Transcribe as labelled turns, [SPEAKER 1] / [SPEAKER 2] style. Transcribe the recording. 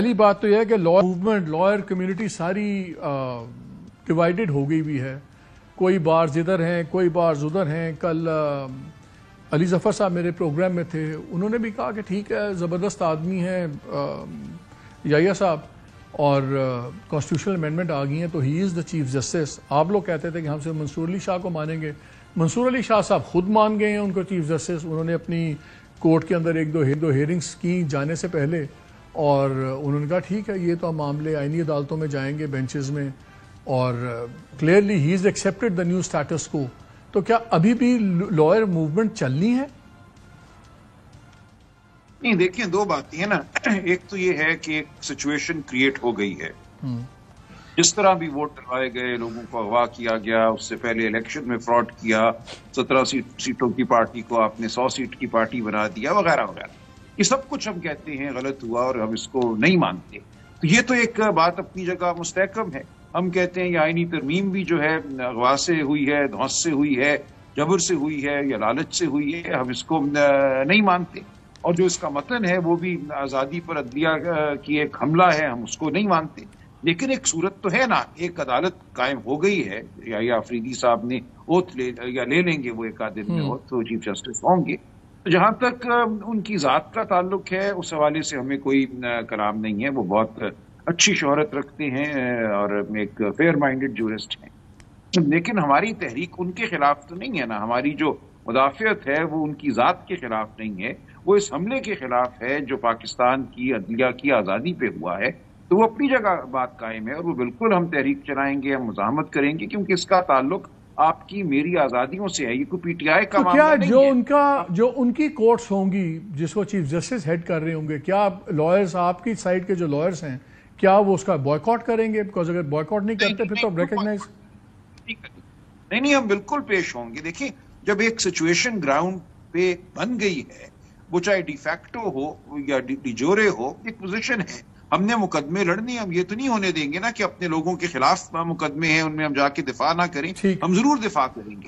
[SPEAKER 1] پہلی بات تو یہ ہے کہ لا موومنٹ لائر کمیونٹی ساری ڈیوائیڈڈ ہو گئی بھی ہے. کوئی بارز ادھر ہیں, کوئی بارز ادھر ہیں. کل علی ظفر صاحب میرے پروگرام میں تھے, انہوں نے بھی کہا کہ ٹھیک ہے زبردست آدمی ہیں یحییٰ صاحب, اور کانسٹیٹیوشنل امینڈمنٹ آ گئی ہیں تو ہی از دا چیف جسٹس. آپ لوگ کہتے تھے کہ ہم سے منصور علی شاہ کو مانیں گے. منصور علی شاہ صاحب خود مان گئے ہیں ان کو چیف جسٹس. انہوں نے اپنی کورٹ کے اندر ایک دو ہیئرنگس کی جانے سے پہلے, اور انہوں نے کہا ٹھیک ہے یہ تو معاملے آئینی عدالتوں میں جائیں گے, بینچز میں, اور clearly he is accepted the new states کو. تو کیا ابھی بھی لائر موومنٹ چلنی ہے؟
[SPEAKER 2] نہیں, دیکھیں دو باتیں ہیں نا. ایک تو یہ ہے کہ ایک سچویشن کریٹ ہو گئی ہے. جس طرح بھی ووٹ ڈلوائے گئے, لوگوں کو اغوا کیا گیا, اس سے پہلے الیکشن میں فراڈ کیا, 17 سیٹوں کی پارٹی کو آپ نے 100 سیٹ کی پارٹی بنا دیا, وغیرہ وغیرہ. یہ سب کچھ ہم کہتے ہیں غلط ہوا اور ہم اس کو نہیں مانتے. تو یہ تو ایک بات اپنی جگہ مستحکم ہے. ہم کہتے ہیں یہ آئینی ترمیم بھی جو ہے اغوا سے ہوئی ہے, دھوس سے ہوئی ہے, جبر سے ہوئی ہے یا لالچ سے ہوئی ہے, ہم اس کو نہیں مانتے. اور جو اس کا متن ہے وہ بھی آزادی پر عدلیہ کی ایک حملہ ہے, ہم اس کو نہیں مانتے. لیکن ایک صورت تو ہے نا, ایک عدالت قائم ہو گئی ہے. یا آفریدی صاحب نے اوتھ لے لیں گے وہ ایک آدھ دن میں اوتھ, تو چیف جسٹس ہوں گے. جہاں تک ان کی ذات کا تعلق ہے اس حوالے سے ہمیں کوئی کلام نہیں ہے. وہ بہت اچھی شہرت رکھتے ہیں اور ایک فیئر مائنڈڈ جورسٹ ہیں. لیکن ہماری تحریک ان کے خلاف تو نہیں ہے نا. ہماری جو مدافعت ہے وہ ان کی ذات کے خلاف نہیں ہے, وہ اس حملے کے خلاف ہے جو پاکستان کی عدلیہ کی آزادی پہ ہوا ہے. تو وہ اپنی جگہ بات قائم ہے, اور وہ بالکل ہم تحریک چلائیں گے, ہم مزاحمت کریں گے, کیونکہ اس کا تعلق آپ کی میری آزادیوں سے ہے. یہ کوئی پی ٹی آئی کا معاملہ نہیں ہے.
[SPEAKER 1] جو ان کی کورٹس ہوں گی جس کو چیف جسٹس ہیڈ کر رہے ہوں گے, کیا لائرز آپ کی سائڈ کے جو لائرز ہیں کیا وہ اس کا بوائیکاٹ کریں گے؟ بیکاز اگر بوائیکاٹ نہیں کرتے پھر تو ریکگنائز
[SPEAKER 2] نہیں, ہم بالکل پیش ہوں گے. دیکھیں جب ایک سچویشن گراؤنڈ پہ بن گئی ہے, وہ چاہے ڈی فیکٹو ہو یا ڈی جورے ہو, ایک پوزیشن ہے. ہم نے مقدمے لڑنے, ہم یہ تو نہیں ہونے دیں گے نا کہ اپنے لوگوں کے خلاف مقدمے ہیں ان میں ہم جا کے دفاع نہ کریں. ہم ضرور دفاع کریں گے.